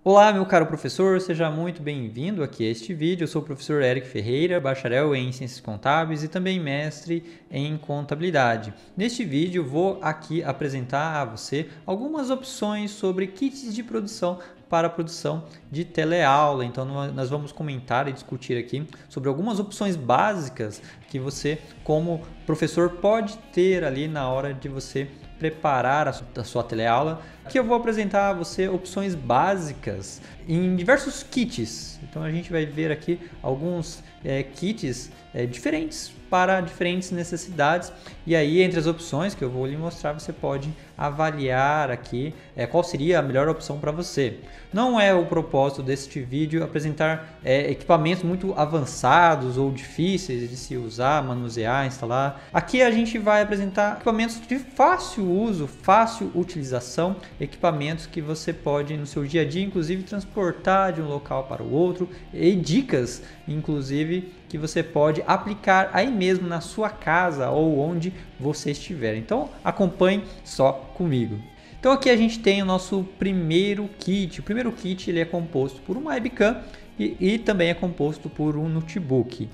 Olá, meu caro professor, seja muito bem-vindo aqui a este vídeo. Eu sou o professor Eric Ferreira, bacharel em Ciências Contábeis e também mestre em Contabilidade. Neste vídeo, vou aqui apresentar a você algumas opções sobre kits de produção para a produção de teleaula. Então, nós vamos comentar e discutir aqui sobre algumas opções básicas que você, como professor, pode ter ali na hora de você preparar a sua teleaula. Aqui eu vou apresentar a você opções básicas em diversos kits. Então a gente vai ver aqui alguns kits diferentes para diferentes necessidades, e aí entre as opções que eu vou lhe mostrar você pode avaliar aqui qual seria a melhor opção para você. Não é o propósito deste vídeo apresentar equipamentos muito avançados ou difíceis de se usar, manusear, instalar. Aqui a gente vai apresentar equipamentos de fácil uso, fácil utilização, equipamentos que você pode no seu dia a dia inclusive transportar de um local para o outro, e dicas inclusive que você pode aplicar aí mesmo na sua casa ou onde você estiver. Então acompanhe só comigo. Então aqui a gente tem o nosso primeiro kit. O primeiro kit ele é composto por uma webcam e também é composto por um notebook.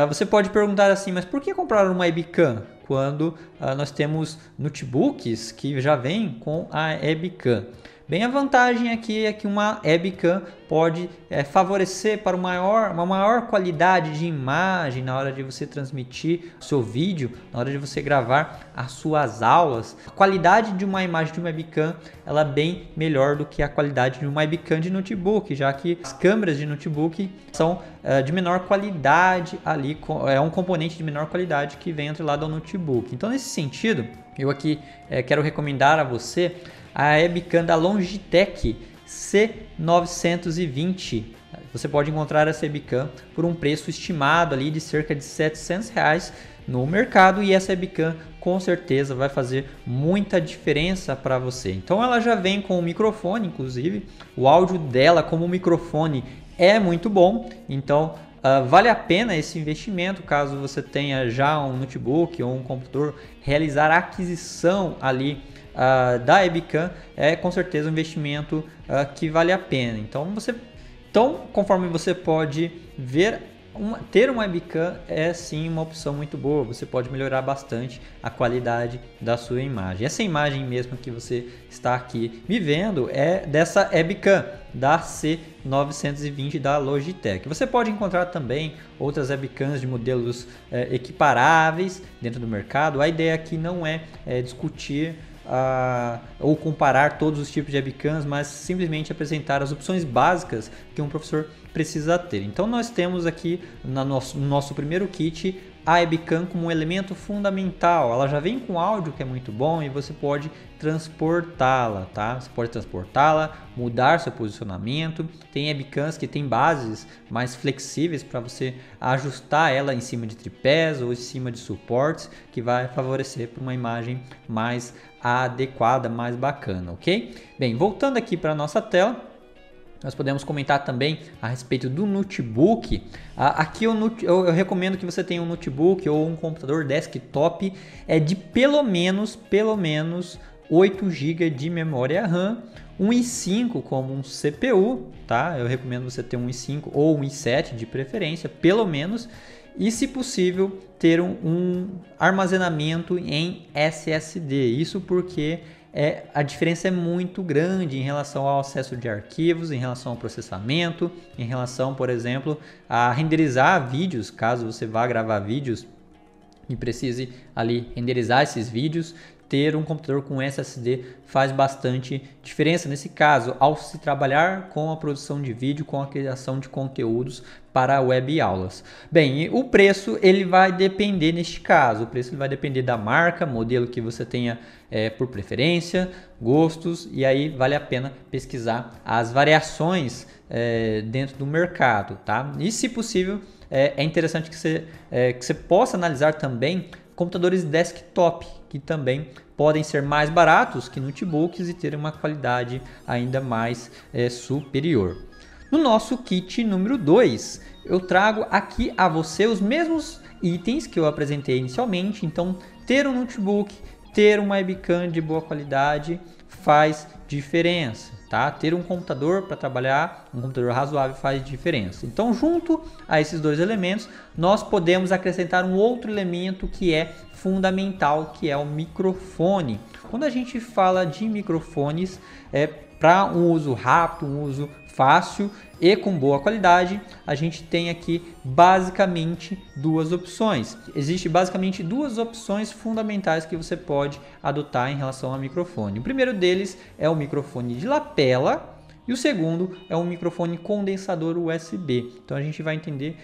Você pode perguntar assim, mas por que comprar uma webcam quando nós temos notebooks que já vêm com a webcam? Bem, a vantagem aqui é que uma webcam pode favorecer para uma maior qualidade de imagem na hora de você transmitir o seu vídeo, na hora de você gravar as suas aulas. A qualidade de uma imagem de uma webcam ela é bem melhor do que a qualidade de uma webcam de notebook, já que as câmeras de notebook são de menor qualidade ali, é um componente de menor qualidade que vem atrelado ao notebook. Então, nesse sentido, eu aqui quero recomendar a você a webcam da Logitech C920. Você pode encontrar essa webcam por um preço estimado ali de cerca de R$700 no mercado, e essa webcam com certeza vai fazer muita diferença para você. Então ela já vem com o microfone, inclusive o áudio dela como microfone é muito bom, então vale a pena esse investimento caso você tenha já um notebook ou um computador. Realizar a aquisição ali da webcam é com certeza um investimento que vale a pena. Então conforme você pode ver, ter uma webcam é sim uma opção muito boa. Você pode melhorar bastante a qualidade da sua imagem. Essa imagem mesmo que você está aqui me vendo é dessa webcam da C920 da Logitech. Você pode encontrar também outras webcams de modelos equiparáveis dentro do mercado. A ideia aqui não é discutir ou comparar todos os tipos de webcams, mas simplesmente apresentar as opções básicas que um professor precisa ter. Então nós temos aqui no nosso primeiro kit a webcam como um elemento fundamental. Ela já vem com áudio, que é muito bom, e você pode transportá-la, tá? Você pode transportá-la, mudar seu posicionamento. Tem webcams que tem bases mais flexíveis para você ajustar ela em cima de tripés ou em cima de suportes, que vai favorecer para uma imagem mais adequada, mais bacana, ok? Bem, voltando aqui para a nossa tela, nós podemos comentar também a respeito do notebook. Aqui eu recomendo que você tenha um notebook ou um computador desktop de pelo menos 8 GB de memória RAM, um i5 como um CPU, tá? Eu recomendo você ter um i5 ou um i7 de preferência, pelo menos, e se possível ter um armazenamento em SSD. Isso porque a diferença é muito grande em relação ao acesso de arquivos, em relação ao processamento, em relação, por exemplo, a renderizar vídeos, caso você vá gravar vídeos e precise ali renderizar esses vídeos. Ter um computador com SSD faz bastante diferença nesse caso, ao se trabalhar com a produção de vídeo, com a criação de conteúdos para web aulas. Bem, o preço ele vai depender neste caso, o preço ele vai depender da marca, modelo que você tenha por preferência, gostos, e aí vale a pena pesquisar as variações dentro do mercado, tá? E se possível, é interessante que você possa analisar também computadores desktop, que também podem ser mais baratos que notebooks e ter uma qualidade ainda mais superior. No nosso kit número 2, eu trago aqui a você os mesmos itens que eu apresentei inicialmente. Então, ter um notebook, ter uma webcam de boa qualidade faz diferença, tá? Ter um computador para trabalhar, um computador razoável faz diferença. Então, junto a esses dois elementos, nós podemos acrescentar um outro elemento que é fundamental, que é o microfone. Quando a gente fala de microfones, para um uso rápido, um uso fácil e com boa qualidade, a gente tem aqui basicamente duas opções. Existem basicamente duas opções fundamentais que você pode adotar em relação ao microfone. O primeiro deles é o microfone de lapela e o segundo é um microfone condensador USB. Então a gente vai entender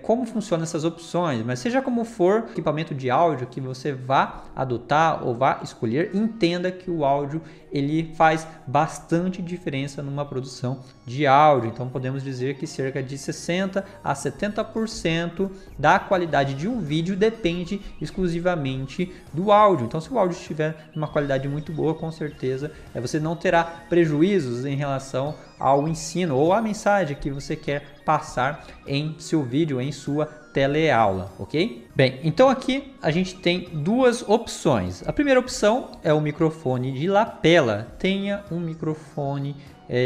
como funcionam essas opções, mas seja como for o equipamento de áudio que você vá adotar ou vá escolher, entenda que o áudio ele faz bastante diferença numa produção de áudio. Então podemos dizer que cerca de 60 a 70% da qualidade de um vídeo depende exclusivamente do áudio. Então se o áudio estiver uma qualidade muito boa, com certeza você não terá prejuízos em relação ao ensino ou à mensagem que você quer passar em seu vídeo, em sua teleaula, ok? Bem, então aqui a gente tem duas opções. A primeira opção é o microfone de lapela. Tenha um microfone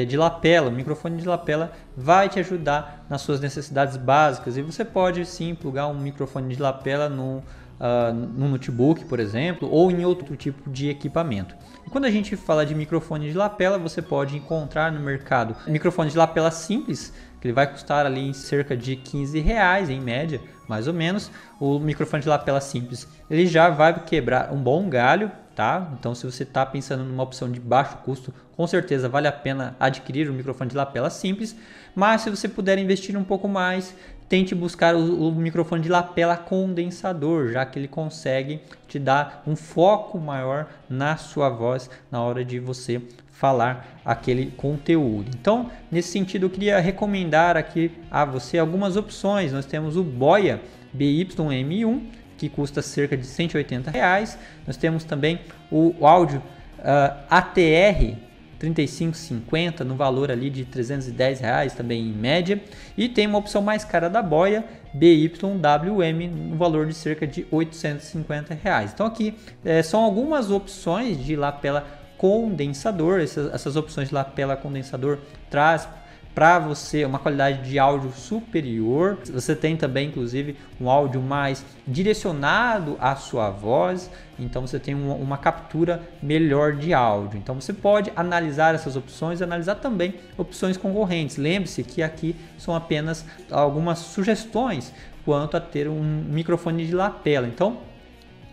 de lapela. O microfone de lapela vai te ajudar nas suas necessidades básicas e você pode sim plugar um microfone de lapela no notebook, por exemplo, ou em outro tipo de equipamento. E quando a gente fala de microfone de lapela, você pode encontrar no mercado microfone de lapela simples, que ele vai custar ali em cerca de R$15 em média, mais ou menos. O microfone de lapela simples, ele já vai quebrar um bom galho, tá? Então se você está pensando numa opção de baixo custo, com certeza vale a pena adquirir um microfone de lapela simples, mas se você puder investir um pouco mais, tente buscar o microfone de lapela condensador, já que ele consegue te dar um foco maior na sua voz na hora de você falar aquele conteúdo. Então, nesse sentido, eu queria recomendar aqui a você algumas opções. Nós temos o Boya BY-M1, que custa cerca de R$180. Nós temos também o áudio ATR 3550 no valor ali de R$310 também em média, e tem uma opção mais cara da Boya BY-WM no valor de cerca de R$850. Então aqui são algumas opções de lapela condensador. Essas opções de lapela condensador traz para você uma qualidade de áudio superior. Você tem também, inclusive, um áudio mais direcionado à sua voz. Então você tem uma captura melhor de áudio. Então você pode analisar essas opções e analisar também opções concorrentes. Lembre-se que aqui são apenas algumas sugestões quanto a ter um microfone de lapela. Então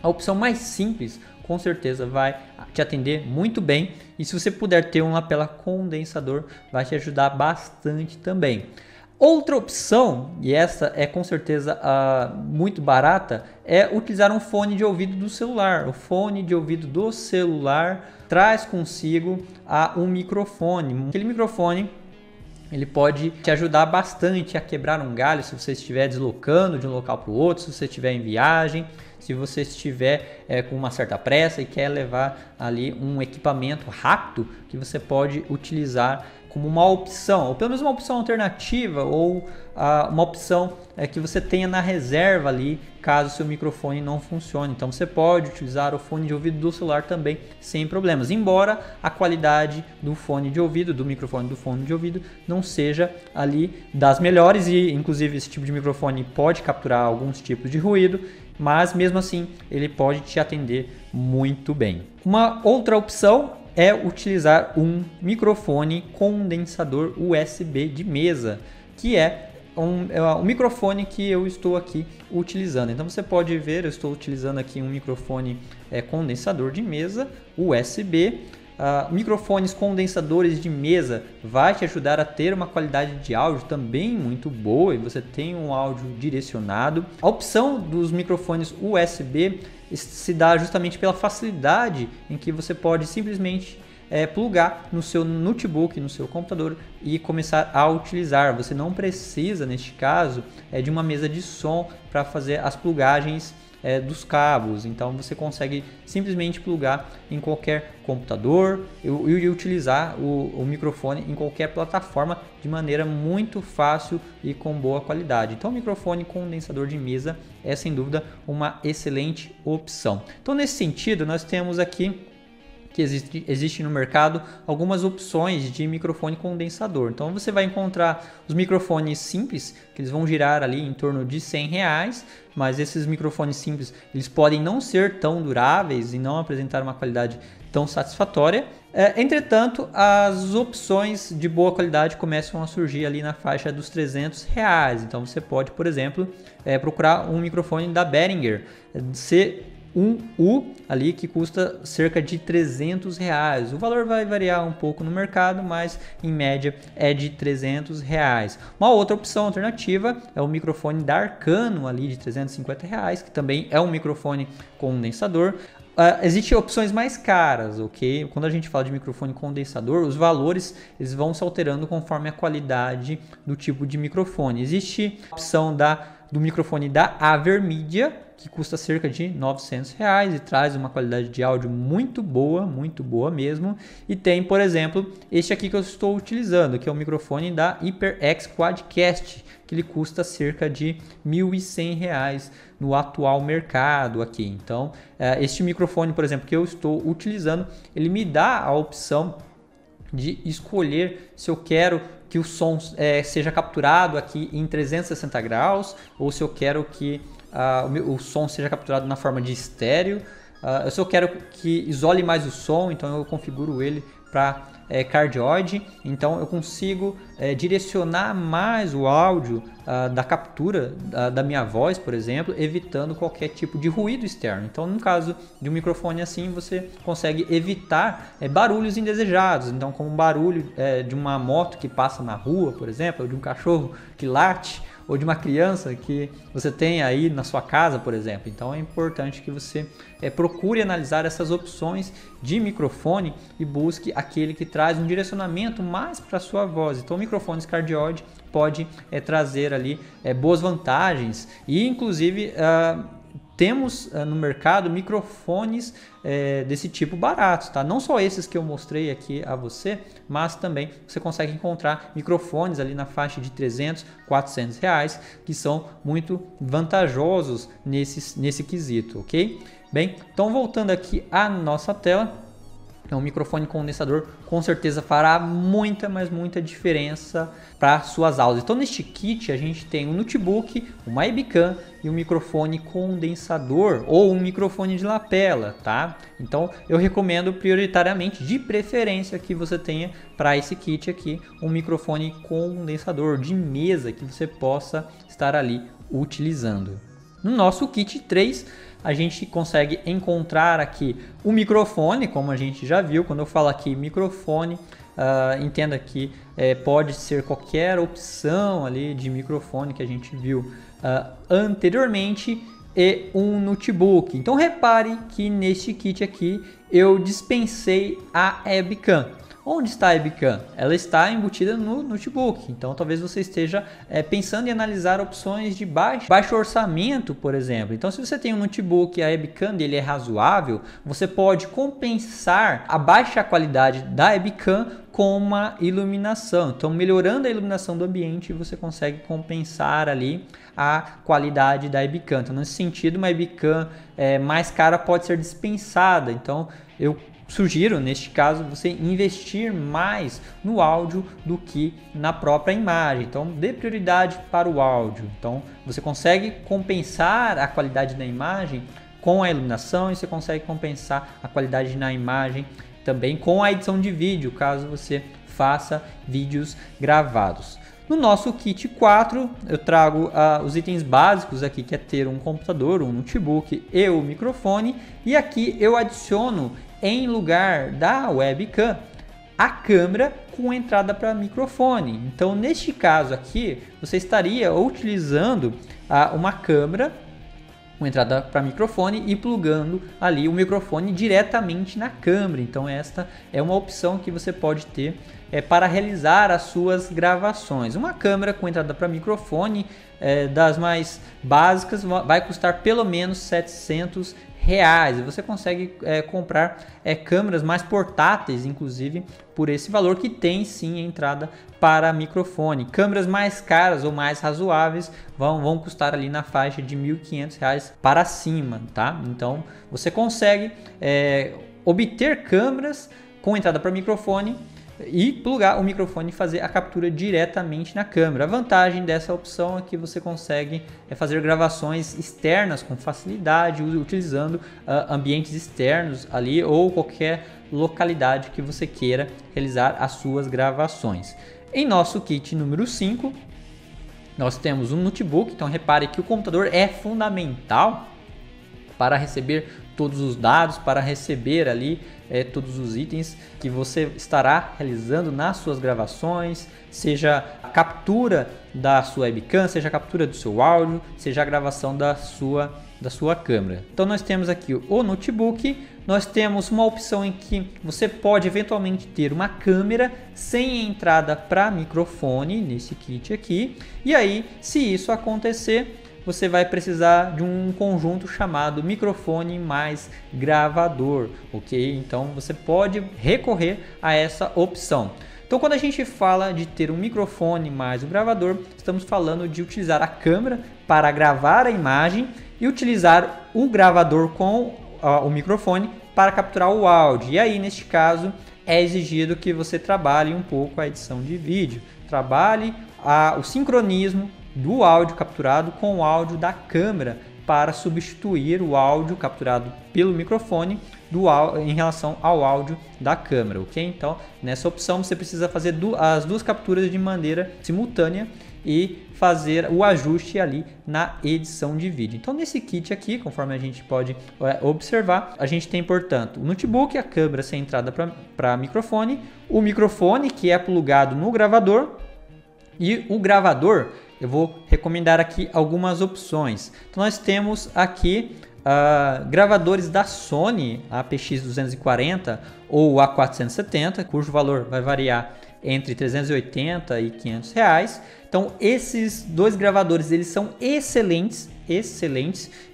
a opção mais simples com certeza vai te atender muito bem, e se você puder ter um lapela condensador, vai te ajudar bastante também. Outra opção, e essa é com certeza muito barata, é utilizar um fone de ouvido do celular. O fone de ouvido do celular traz consigo um microfone. Aquele microfone ele pode te ajudar bastante a quebrar um galho se você estiver deslocando de um local para o outro, se você estiver em viagem, se você estiver com uma certa pressa e quer levar ali um equipamento rápido que você pode utilizar como uma opção, ou pelo menos uma opção alternativa, ou uma opção que você tenha na reserva ali, caso o seu microfone não funcione. Então você pode utilizar o fone de ouvido do celular também sem problemas, embora a qualidade do fone de ouvido, do microfone do fone de ouvido, não seja ali das melhores, e inclusive esse tipo de microfone pode capturar alguns tipos de ruído, mas mesmo assim ele pode te atender muito bem. Uma outra opção é utilizar um microfone condensador USB de mesa, que é um microfone que eu estou aqui utilizando. Então você pode ver, eu estou utilizando aqui um microfone condensador de mesa USB. Microfones condensadores de mesa vai te ajudar a ter uma qualidade de áudio também muito boa, e você tem um áudio direcionado. A opção dos microfones USB se dá justamente pela facilidade em que você pode simplesmente plugar no seu notebook, no seu computador e começar a utilizar. Você não precisa, neste caso, de uma mesa de som para fazer as plugagens dos cabos. Então você consegue simplesmente plugar em qualquer computador e utilizar o microfone em qualquer plataforma de maneira muito fácil e com boa qualidade. Então o microfone condensador de mesa é sem dúvida uma excelente opção. Então nesse sentido nós temos aqui que existe no mercado algumas opções de microfone condensador. Então você vai encontrar os microfones simples, que eles vão girar ali em torno de R$100, mas esses microfones simples eles podem não ser tão duráveis e não apresentar uma qualidade tão satisfatória. Entretanto, as opções de boa qualidade começam a surgir ali na faixa dos R$300. Então você pode, por exemplo, procurar um microfone da Behringer C1U ali que custa cerca de R$300. O valor vai variar um pouco no mercado, mas em média é de R$300. Uma outra opção alternativa é o microfone da Arcano ali de R$350, que também é um microfone condensador. Existem opções mais caras, ok? Quando a gente fala de microfone condensador, os valores eles vão se alterando conforme a qualidade do tipo de microfone. Existe a opção do microfone da Avermedia, que custa cerca de R$900 e traz uma qualidade de áudio muito boa mesmo. E tem, por exemplo, este aqui que eu estou utilizando, que é o microfone da HyperX Quadcast, que ele custa cerca de R$1.100 no atual mercado aqui. Então, este microfone, por exemplo, que eu estou utilizando, ele me dá a opção de escolher se eu quero que o som seja capturado aqui em 360 graus ou se eu quero que o som seja capturado na forma de estéreo. Se eu quero que isole mais o som, então eu configuro ele para cardioide, então eu consigo direcionar mais o áudio da captura da minha voz, por exemplo, evitando qualquer tipo de ruído externo. Então, no caso de um microfone assim, você consegue evitar barulhos indesejados, então como um barulho de uma moto que passa na rua, por exemplo, ou de um cachorro que late, ou de uma criança que você tem aí na sua casa, por exemplo. Então é importante que você procure analisar essas opções de microfone e busque aquele que traz um direcionamento mais para a sua voz. Então o microfone cardioide pode trazer ali boas vantagens e inclusive temos no mercado microfones desse tipo baratos, tá? Não só esses que eu mostrei aqui a você, mas também você consegue encontrar microfones ali na faixa de R$300, R$400, que são muito vantajosos nesse quesito, ok? Bem, então voltando aqui à nossa tela, um microfone condensador com certeza fará muita diferença para suas aulas. Então neste kit a gente tem um notebook, uma webcam e um microfone condensador ou um microfone de lapela, tá? Então eu recomendo prioritariamente, de preferência, que você tenha para esse kit aqui um microfone condensador de mesa que você possa estar ali utilizando. No nosso kit 3, a gente consegue encontrar aqui o microfone, como a gente já viu. Quando eu falo aqui microfone, entenda que pode ser qualquer opção ali de microfone que a gente viu anteriormente e um notebook. Então repare que neste kit aqui eu dispensei a webcam. Onde está a webcam? Ela está embutida no notebook, então talvez você esteja pensando em analisar opções de baixo orçamento, por exemplo. Então se você tem um notebook e a webcam dele é razoável, você pode compensar a baixa qualidade da webcam com uma iluminação. Então melhorando a iluminação do ambiente, você consegue compensar ali a qualidade da webcam. Então nesse sentido, uma webcam mais cara pode ser dispensada. Então eu sugiro, neste caso, você investir mais no áudio do que na própria imagem. Então, dê prioridade para o áudio. Então, você consegue compensar a qualidade da imagem com a iluminação e você consegue compensar a qualidade na imagem também com a edição de vídeo, caso você faça vídeos gravados. No nosso kit 4, eu trago os itens básicos aqui, que é ter um computador, um notebook e o microfone. E aqui eu adiciono, em lugar da webcam, a câmera com entrada para microfone. Então, neste caso aqui, você estaria utilizando uma câmera com entrada para microfone e plugando ali o microfone diretamente na câmera. Então, esta é uma opção que você pode ter para realizar as suas gravações. Uma câmera com entrada para microfone, das mais básicas, vai custar pelo menos R$700. Você consegue comprar câmeras mais portáteis, inclusive, por esse valor, que tem sim entrada para microfone. Câmeras mais caras ou mais razoáveis vão custar ali na faixa de R$1.500 para cima, tá? Então você consegue obter câmeras com entrada para microfone e plugar o microfone e fazer a captura diretamente na câmera. A vantagem dessa opção é que você consegue fazer gravações externas com facilidade, utilizando ambientes externos ali ou qualquer localidade que você queira realizar as suas gravações. Em nosso kit número 5, nós temos um notebook. Então repare que o computador é fundamental para receber todos os dados, para receber ali todos os itens que você estará realizando nas suas gravações, seja a captura da sua webcam, seja a captura do seu áudio, seja a gravação da sua câmera. Então nós temos aqui o notebook, nós temos uma opção em que você pode eventualmente ter uma câmera sem entrada para microfone nesse kit aqui, e aí se isso acontecer, você vai precisar de um conjunto chamado microfone mais gravador, ok? Então você pode recorrer a essa opção. Então quando a gente fala de ter um microfone mais um gravador, estamos falando de utilizar a câmera para gravar a imagem e utilizar o gravador com o microfone para capturar o áudio. E aí neste caso é exigido que você trabalhe um pouco a edição de vídeo, trabalhe o sincronismo do áudio capturado com o áudio da câmera para substituir o áudio capturado pelo microfone em relação ao áudio da câmera, ok? Então, nessa opção você precisa fazer as duas capturas de maneira simultânea e fazer o ajuste ali na edição de vídeo. Então, nesse kit aqui, conforme a gente pode observar, a gente tem, portanto, o notebook, a câmera sem entrada para microfone, o microfone que é plugado no gravador e o gravador. Eu vou recomendar aqui algumas opções. Então nós temos aqui gravadores da Sony, a APX240 ou A470, cujo valor vai variar entre 380 e 500 reais. Então esses dois gravadores eles são excelentes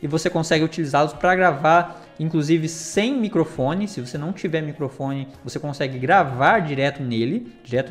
e você consegue utilizá-los para gravar inclusive sem microfone. Se você não tiver microfone, você consegue gravar direto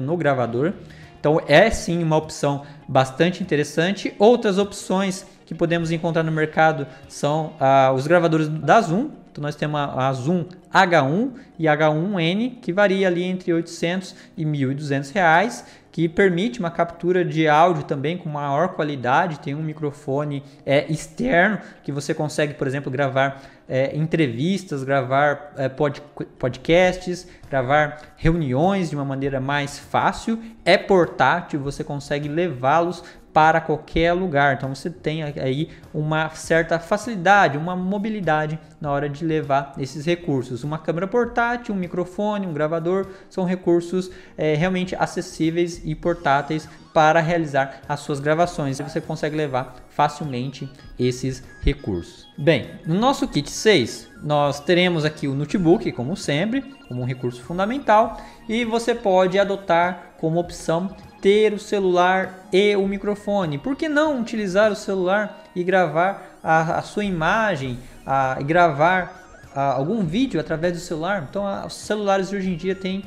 no gravador. Então é sim uma opção bastante interessante. Outras opções que podemos encontrar no mercado são os gravadores da Zoom. Então nós temos a Zoom H1 e H1N, que varia ali entre 800 e 1.200 reais, que permite uma captura de áudio também com maior qualidade. Tem um microfone externo que você consegue, por exemplo, gravar entrevistas, gravar podcasts, gravar reuniões de uma maneira mais fácil. É portátil, você consegue levá-los para qualquer lugar. Então você tem aí uma certa facilidade, uma mobilidade na hora de levar esses recursos. Uma câmera portátil, um microfone, um gravador são recursos realmente acessíveis e portáteis para realizar as suas gravações. E você consegue levar facilmente esses recursos. Bem, no nosso kit 6 nós teremos aqui o notebook, como sempre, como um recurso fundamental, e você pode adotar como opção ter o celular e o microfone. Por que não utilizar o celular e gravar a sua imagem e gravar algum vídeo através do celular? Então os celulares de hoje em dia têm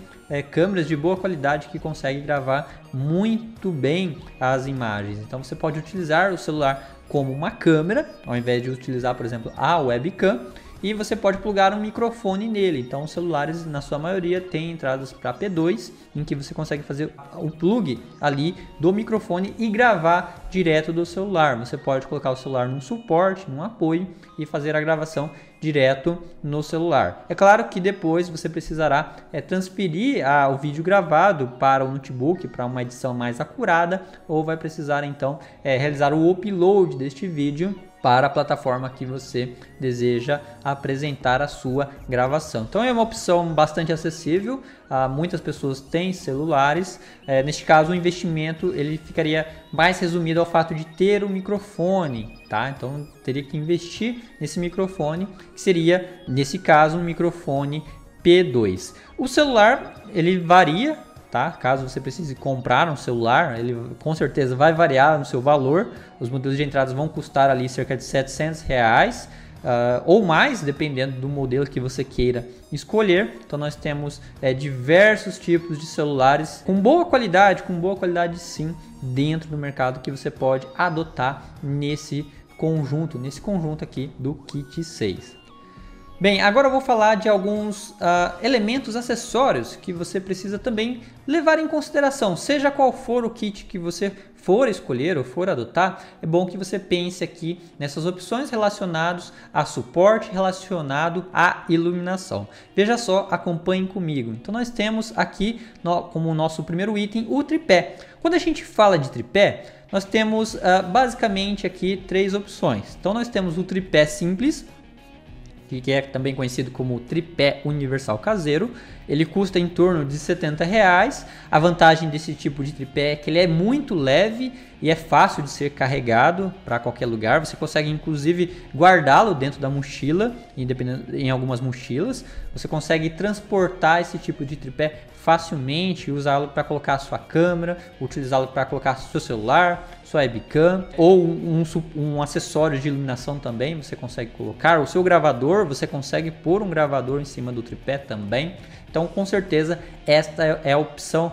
câmeras de boa qualidade que conseguem gravar muito bem as imagens. Então você pode utilizar o celular como uma câmera, ao invés de utilizar, por exemplo, a webcam, e você pode plugar um microfone nele. Então os celulares, na sua maioria, têm entradas para P2, em que você consegue fazer o plug ali do microfone e gravar direto do celular. Você pode colocar o celular num suporte, num apoio e fazer a gravação direto no celular. É claro que depois você precisará transferir o vídeo gravado para o notebook para uma edição mais acurada, ou vai precisar então realizar o upload deste vídeo para a plataforma que você deseja apresentar a sua gravação. Então é uma opção bastante acessível. Muitas pessoas têm celulares. Neste caso o investimento ele ficaria mais resumido ao fato de ter um microfone, tá? Então teria que investir nesse microfone, que seria nesse caso um microfone P2. O celular ele varia, tá? Caso você precise comprar um celular, ele com certeza vai variar no seu valor. Os modelos de entradas vão custar ali cerca de 700 reais ou mais, dependendo do modelo que você queira escolher. Então nós temos diversos tipos de celulares com boa qualidade sim, dentro do mercado, que você pode adotar nesse conjunto aqui do kit 6. Bem, agora eu vou falar de alguns elementos acessórios que você precisa também levar em consideração. Seja qual for o kit que você for escolher ou for adotar, é bom que você pense aqui nessas opções relacionadas a suporte, relacionado à iluminação. Veja só, acompanhem comigo. Então nós temos aqui como nosso primeiro item o tripé. Quando a gente fala de tripé, nós temos basicamente aqui 3 opções. Então nós temos o tripé simples, que é também conhecido como tripé universal caseiro. Ele custa em torno de R$70. A vantagem desse tipo de tripé é que ele é muito leve e é fácil de ser carregado para qualquer lugar. Você consegue inclusive guardá-lo dentro da mochila, em algumas mochilas. Você consegue transportar esse tipo de tripé facilmente, usá-lo para colocar a sua câmera, utilizá-lo para colocar seu celular, sua webcam, ou um acessório de iluminação também você consegue colocar. O seu gravador, você consegue pôr um gravador em cima do tripé também. Então, com certeza, esta é a opção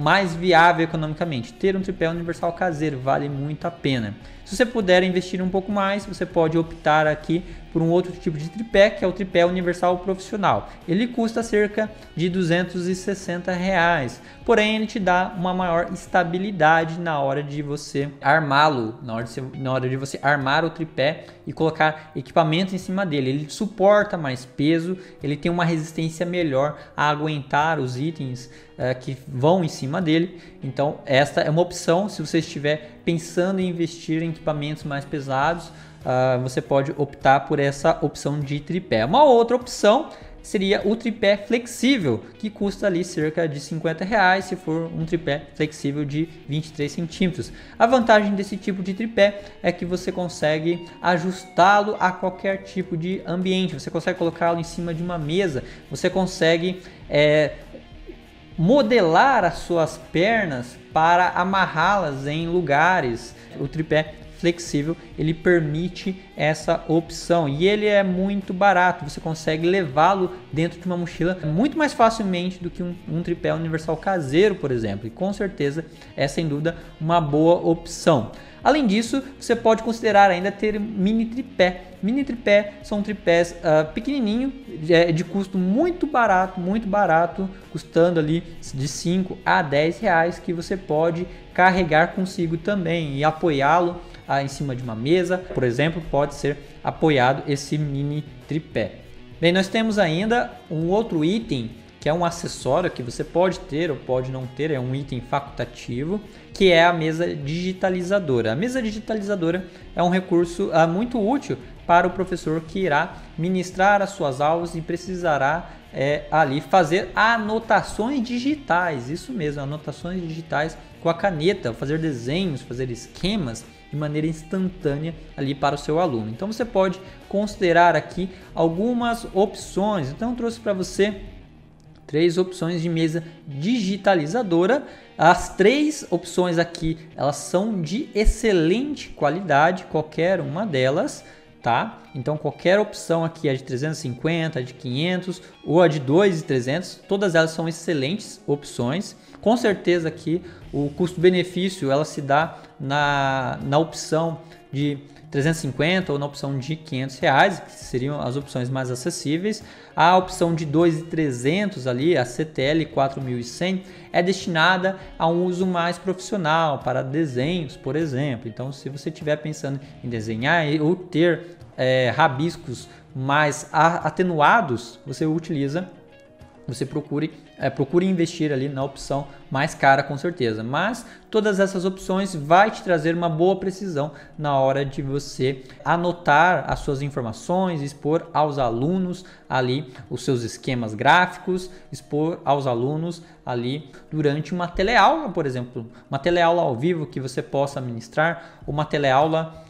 mais viável economicamente. Ter um tripé universal caseiro vale muito a pena. Se você puder investir um pouco mais, você pode optar aqui por um outro tipo de tripé, que é o tripé universal profissional. Ele custa cerca de R$260, porém ele te dá uma maior estabilidade na hora de você armá-lo, na hora de você armar o tripé e colocar equipamento em cima dele. Ele suporta mais peso, ele tem uma resistência melhor a aguentar os itens que vão em cima dele. Então esta é uma opção. Se você estiver pensando em investir em equipamentos mais pesados, você pode optar por essa opção de tripé. Uma outra opção seria o tripé flexível, que custa ali cerca de R$50 se for um tripé flexível de 23 centímetros. A vantagem desse tipo de tripé é que você consegue ajustá-lo a qualquer tipo de ambiente. Você consegue colocá-lo em cima de uma mesa, você consegue modelar as suas pernas para amarrá-las em lugares. O tripé flexível, ele permite essa opção e ele é muito barato. Você consegue levá-lo dentro de uma mochila muito mais facilmente do que um tripé universal caseiro, por exemplo, e com certeza é sem dúvida uma boa opção. Além disso, você pode considerar ainda ter mini tripé. Mini tripé são tripés pequenininho, de custo muito barato, custando ali de R$5 a R$10, que você pode carregar consigo também e apoiá-lo em cima de uma mesa, por exemplo, pode ser apoiado esse mini tripé. Bem, nós temos ainda um outro item que é um acessório que você pode ter ou pode não ter, é um item facultativo, que é a mesa digitalizadora. A mesa digitalizadora é um recurso muito útil para o professor que irá ministrar as suas aulas e precisará ali fazer anotações digitais, isso mesmo, anotações digitais com a caneta, fazer desenhos, fazer esquemas de maneira instantânea ali para o seu aluno. Então você pode considerar aqui algumas opções. Então eu trouxe para você 3 opções de mesa digitalizadora. As 3 opções aqui, elas são de excelente qualidade, qualquer uma delas, tá? Então qualquer opção aqui é de 350, de 500 ou a de 2.300, todas elas são excelentes opções. Com certeza aqui o custo-benefício ela se dá na opção de 350 ou na opção de R$500, que seriam as opções mais acessíveis. A opção de 2.300 ali, a CTL 4100, é destinada a um uso mais profissional, para desenhos, por exemplo. Então, se você estiver pensando em desenhar ou ter rabiscos mais atenuados, você procure investir ali na opção mais cara, com certeza. Mas todas essas opções vai te trazer uma boa precisão na hora de você anotar as suas informações, expor aos alunos ali os seus esquemas gráficos, expor aos alunos ali durante uma teleaula, por exemplo, uma teleaula ao vivo que você possa ministrar, uma teleaula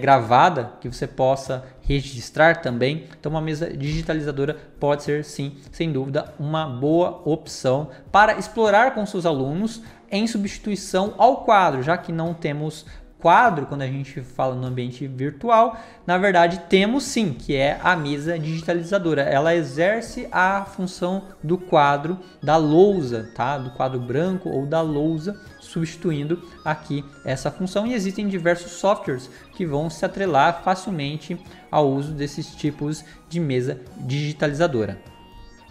gravada que você possa registrar também. Então uma mesa digitalizadora pode ser sim, sem dúvida, uma boa opção para explorar com seus alunos em substituição ao quadro, já que não temos quadro quando a gente fala no ambiente virtual, na verdade temos sim, que é a mesa digitalizadora. Ela exerce a função do quadro, da lousa, tá? Do quadro branco ou da lousa, substituindo aqui essa função, e existem diversos softwares que vão se atrelar facilmente ao uso desses tipos de mesa digitalizadora.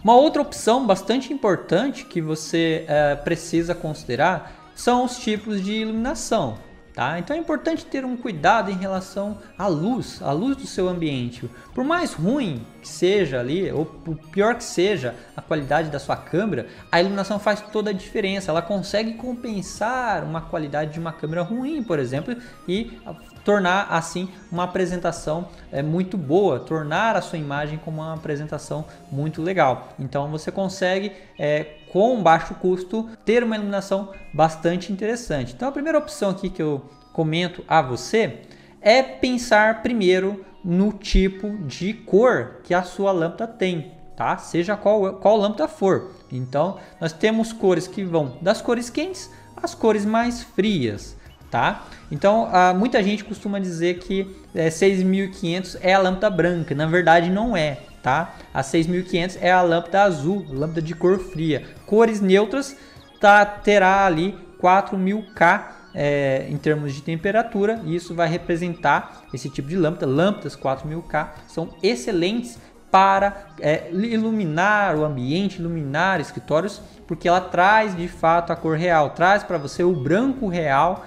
Uma outra opção bastante importante que você precisa considerar são os tipos de iluminação. Tá? Então é importante ter um cuidado em relação à luz do seu ambiente. Por mais ruim que seja ali, ou por pior que seja a qualidade da sua câmera, a iluminação faz toda a diferença. Ela consegue compensar uma qualidade de uma câmera ruim, por exemplo, e tornar assim uma apresentação muito boa, tornar a sua imagem como uma apresentação muito legal. Então você consegue, com baixo custo, ter uma iluminação bastante interessante. Então a primeira opção aqui que eu comento a você é pensar primeiro no tipo de cor que a sua lâmpada tem, tá? Seja qual lâmpada for. Então nós temos cores que vão das cores quentes às cores mais frias. Tá? Então, muita gente costuma dizer que 6500 é a lâmpada branca. Na verdade, não é. Tá? A 6500 é a lâmpada azul, lâmpada de cor fria. Cores neutras terá ali 4000K em termos de temperatura. E isso vai representar esse tipo de lâmpada. Lâmpadas 4000K são excelentes para iluminar o ambiente, iluminar escritórios, porque ela traz de fato a cor real, traz para você o branco real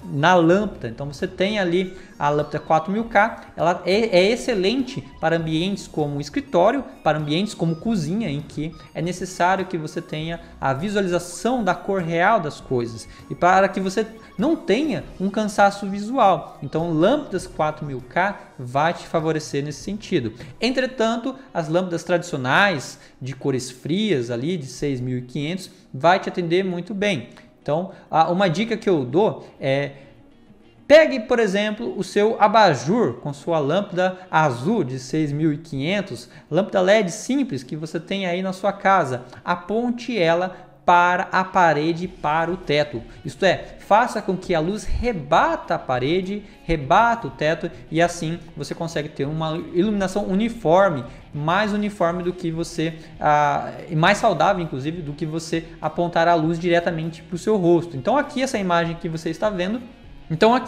na lâmpada. Então você tem ali a lâmpada 4000K, ela é excelente para ambientes como escritório, para ambientes como cozinha, em que é necessário que você tenha a visualização da cor real das coisas e para que você não tenha um cansaço visual. Então lâmpadas 4000K vai te favorecer nesse sentido. Entretanto, as lâmpadas tradicionais de cores frias ali de 6500 vai te atender muito bem. Então, uma dica que eu dou é: pegue, por exemplo, o seu abajur com sua lâmpada azul de 6500, lâmpada LED simples que você tem aí na sua casa, aponte ela para a parede, para o teto. Isto é, faça com que a luz rebata a parede, rebata o teto, e assim você consegue ter uma iluminação uniforme, mais uniforme do que você, mais saudável inclusive, do que você apontar a luz diretamente para o seu rosto. Então aqui essa imagem que você está vendo,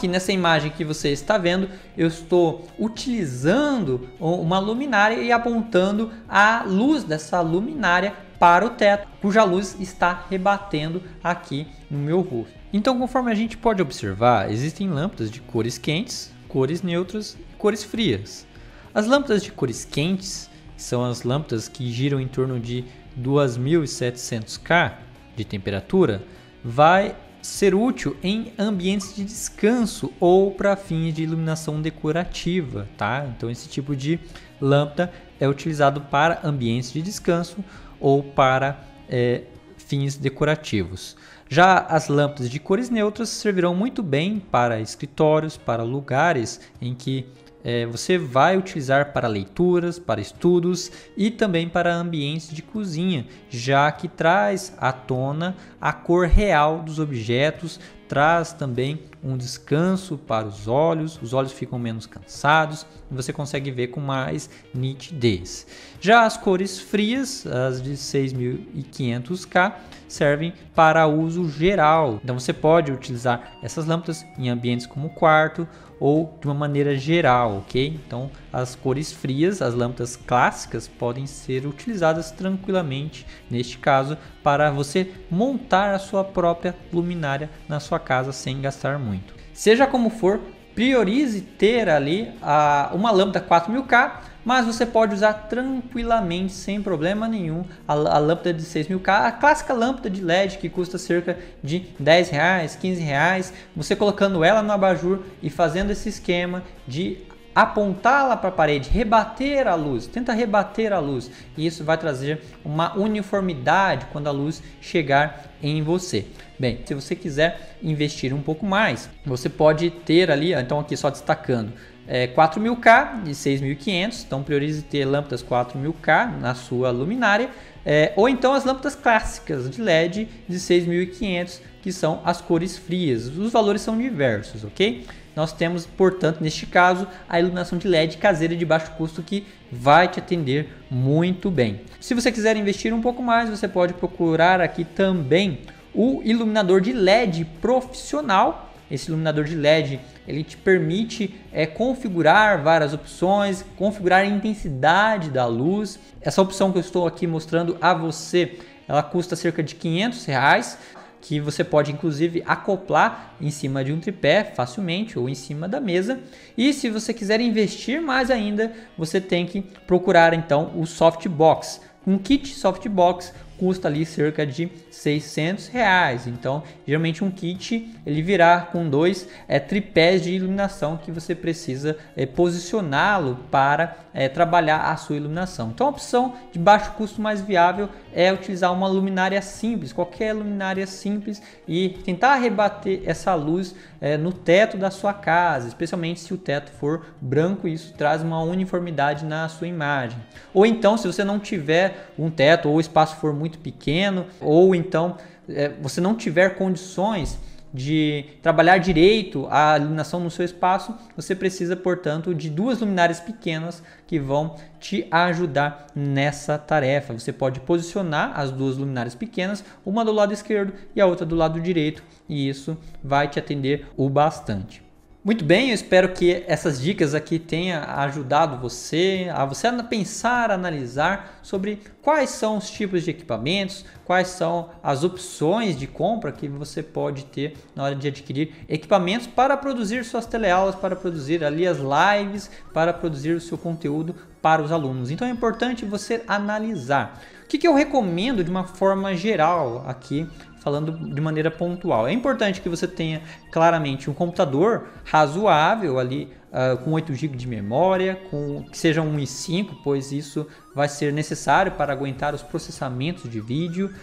nessa imagem que você está vendo, eu estou utilizando uma luminária e apontando a luz dessa luminária para o teto, cuja luz está rebatendo aqui no meu rosto. Então, conforme a gente pode observar, existem lâmpadas de cores quentes, cores neutras e cores frias. As lâmpadas de cores quentes são as lâmpadas que giram em torno de 2700K de temperatura, vai ser útil em ambientes de descanso ou para fins de iluminação decorativa, tá? Então esse tipo de lâmpada é utilizado para ambientes de descanso ou para fins decorativos. Já as lâmpadas de cores neutras servirão muito bem para escritórios, para lugares em que você vai utilizar para leituras, para estudos e também para ambientes de cozinha, já que traz à tona a cor real dos objetos, traz também um descanso para os olhos ficam menos cansados e você consegue ver com mais nitidez. Já as cores frias, as de 6500K, servem para uso geral. Então você pode utilizar essas lâmpadas em ambientes como quarto ou de uma maneira geral, ok? Então as cores frias, as lâmpadas clássicas, podem ser utilizadas tranquilamente, neste caso, para você montar a sua própria luminária na sua casa sem gastar muito. Seja como for, priorize ter ali uma lâmpada 4000K, mas você pode usar tranquilamente, sem problema nenhum, a lâmpada de 6000K, a clássica lâmpada de LED que custa cerca de R$10, R$15, você colocando ela no abajur e fazendo esse esquema de apontá-la para a parede, rebater a luz, tenta rebater a luz, e isso vai trazer uma uniformidade quando a luz chegar em você. Bem, se você quiser investir um pouco mais, você pode ter ali, então aqui só destacando, 4000K de 6500, então priorize ter lâmpadas 4000K na sua luminária, ou então as lâmpadas clássicas de LED de 6500, que são as cores frias. Os valores são diversos, ok? Nós temos, portanto, neste caso, a iluminação de LED caseira de baixo custo que vai te atender muito bem. Se você quiser investir um pouco mais, você pode procurar aqui também o iluminador de LED profissional. Esse iluminador de LED, ele te permite configurar várias opções, configurar a intensidade da luz. Essa opção que eu estou aqui mostrando a você, ela custa cerca de R$500, que você pode inclusive acoplar em cima de um tripé facilmente ou em cima da mesa. E se você quiser investir mais ainda, você tem que procurar então o softbox. Um kit softbox custa ali cerca de R$600. Então, geralmente um kit ele virá com dois tripés de iluminação que você precisa posicioná-lo para trabalhar a sua iluminação. Então, a opção de baixo custo mais viável é utilizar uma luminária simples, qualquer luminária simples, e tentar rebater essa luz no teto da sua casa, especialmente se o teto for branco. Isso traz uma uniformidade na sua imagem. Ou então, se você não tiver um teto ou o espaço for muito pequeno, ou então você não tiver condições de trabalhar direito a iluminação no seu espaço, você precisa, portanto, de duas luminárias pequenas que vão te ajudar nessa tarefa. Você pode posicionar as duas luminárias pequenas, uma do lado esquerdo e a outra do lado direito, e isso vai te atender o bastante. Muito bem, eu espero que essas dicas aqui tenham ajudado você a pensar, analisar sobre quais são os tipos de equipamentos, quais são as opções de compra que você pode ter na hora de adquirir equipamentos para produzir suas teleaulas, para produzir ali as lives, para produzir o seu conteúdo para os alunos. Então é importante você analisar. O que eu recomendo de uma forma geral aqui, falando de maneira pontual? É importante que você tenha claramente um computador razoável ali, com 8 GB de memória, que seja um i5, pois isso vai ser necessário para aguentar os processamentos de vídeo,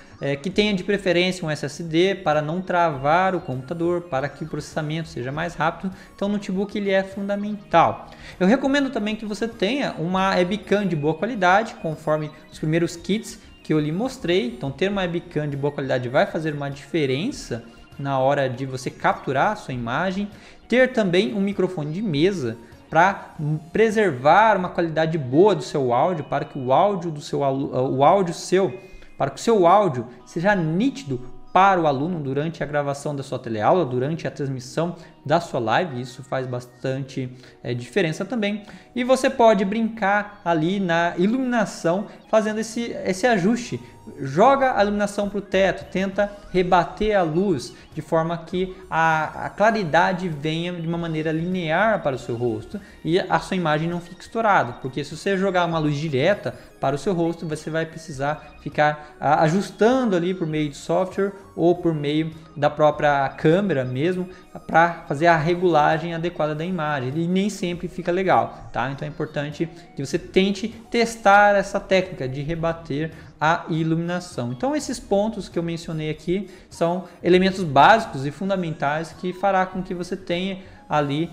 que tenha de preferência um SSD para não travar o computador, para que o processamento seja mais rápido. Então o notebook ele é fundamental. Eu recomendo também que você tenha uma webcam de boa qualidade, conforme os primeiros kits que eu lhe mostrei. Então ter uma webcam de boa qualidade vai fazer uma diferença na hora de você capturar a sua imagem. Ter também um microfone de mesa para preservar uma qualidade boa do seu áudio, para que o áudio seja nítido para o aluno durante a gravação da sua teleaula, durante a transmissão da sua live. Isso faz bastante diferença também. E você pode brincar ali na iluminação, fazendo esse ajuste. Joga a iluminação para o teto, tenta rebater a luz de forma que a claridade venha de uma maneira linear para o seu rosto e a sua imagem não fique estourada, porque se você jogar uma luz direta para o seu rosto, você vai precisar ficar ajustando ali por meio de software ou por meio da própria câmera mesmo, para fazer a regulagem adequada da imagem, e nem sempre fica legal, tá? Então é importante que você tente testar essa técnica de rebater a iluminação. Então esses pontos que eu mencionei aqui são elementos básicos e fundamentais que fará com que você tenha ali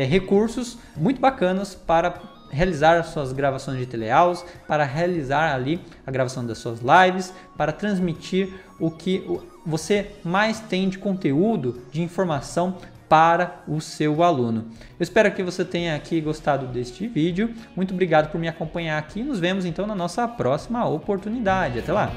recursos muito bacanas para realizar as suas gravações de teleaulas, para realizar ali a gravação das suas lives, para transmitir o que você mais tem de conteúdo, de informação para o seu aluno. Eu espero que você tenha aqui gostado deste vídeo. Muito obrigado por me acompanhar aqui. Nos vemos então na nossa próxima oportunidade. Até lá!